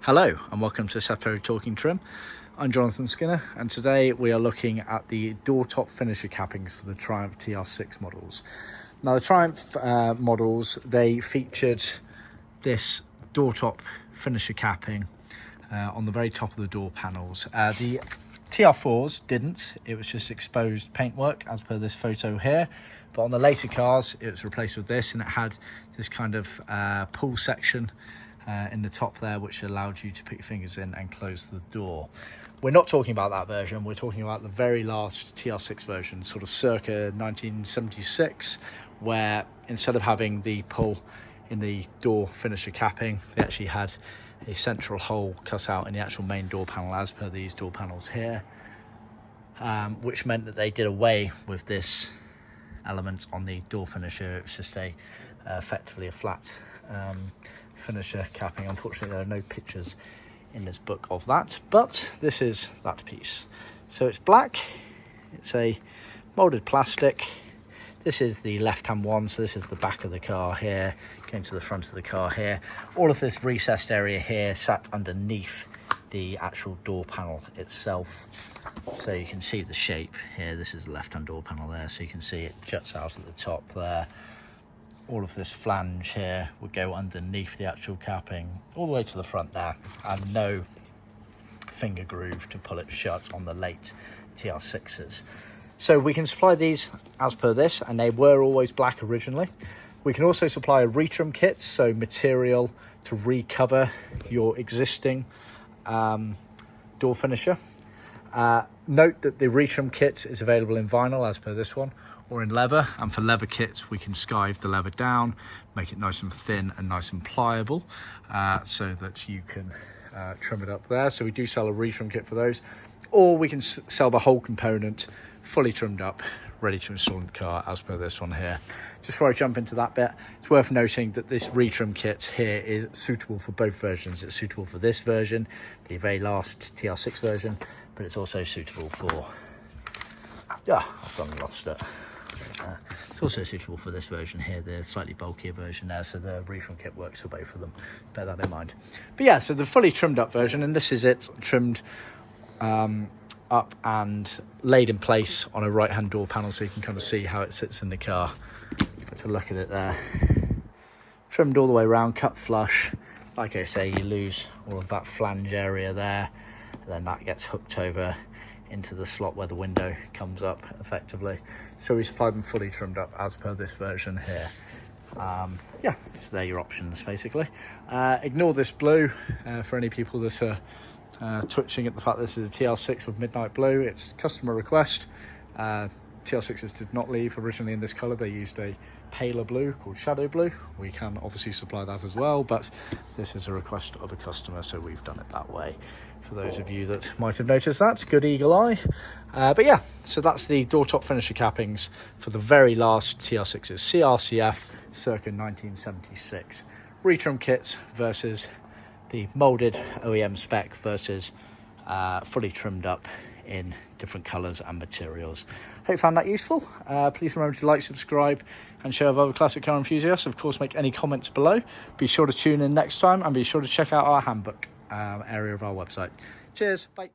Hello and welcome to this episode of Talking Trim. I'm Jonathon Skinner and today we are looking at the door top finisher cappings for the Triumph TR6 models. Now the Triumph models, they featured this door top finisher capping on the very top of the door panels. The TR4s didn't, it was just exposed paintwork as per this photo here. But on the later cars it was replaced with this, and it had this kind of pull section in the top there, which allowed you to put your fingers in and close the door. We're not talking about that version, we're talking about the very last TR6 version, sort of circa 1976, where instead of having the pull in the door finisher capping, they actually had a central hole cut out in the actual main door panel as per these door panels here, which meant that they did away with this element on the door finisher. It was just effectively a flat finisher capping. Unfortunately there are no pictures in this book of that, but this is that piece. So it's black, it's a moulded plastic. This is the left hand one, so this is the back of the car here, going to the front of the car here. All of this recessed area here sat underneath the actual door panel itself, so you can see the shape here. This is the left hand door panel there, so you can see it juts out at the top there. All of this flange here would go underneath the actual capping all the way to the front there, and no finger groove to pull it shut on the late TR6s. So we can supply these as per this, and they were always black originally. We can also supply a retrim kit, so material to recover your existing door finisher. Note that the retrim kit is available in vinyl as per this one, or in leather, and for leather kits we can skive the leather down, make it nice and thin and nice and pliable, so that you can trim it up there. So we do sell a retrim kit for those, or we can sell the whole component fully trimmed up, ready to install in the car as per this one here. Just before I jump into that bit, it's worth noting that this retrim kit here is suitable for both versions. It's suitable for this version, the very last TR6 version, but it's also suitable for I've lost it. It's also suitable for this version here, the slightly bulkier version there, so the retrim kit works for both of them. Bear that in mind. But yeah, so the fully trimmed up version, and this is it, trimmed up and laid in place on a right hand door panel, so you can kind of see how it sits in the car. Let's look at it there. Trimmed all the way around, cut flush. Like I say, you lose all of that flange area there, and then that gets hooked over into the slot where the window comes up effectively. So we supply them fully trimmed up as per this version here. Yeah, so they're your options basically. Ignore this blue for any people that are twitching at the fact this is a TR6 with midnight blue. It's customer request. TR6s did not leave originally in this colour. They used a paler blue called shadow blue. We can obviously supply that as well, but this is a request of a customer, so we've done it that way. For those of you that might have noticed that, good eagle eye. But yeah, so that's the door top finisher cappings for the very last TR6s, CRCF circa 1976. Retrim kits versus the moulded OEM spec versus fully trimmed up in different colours and materials. Hope you found that useful. Please remember to like, subscribe and share with other classic car enthusiasts. Of course, make any comments below. Be sure to tune in next time, and be sure to check out our handbook area of our website. Cheers, bye.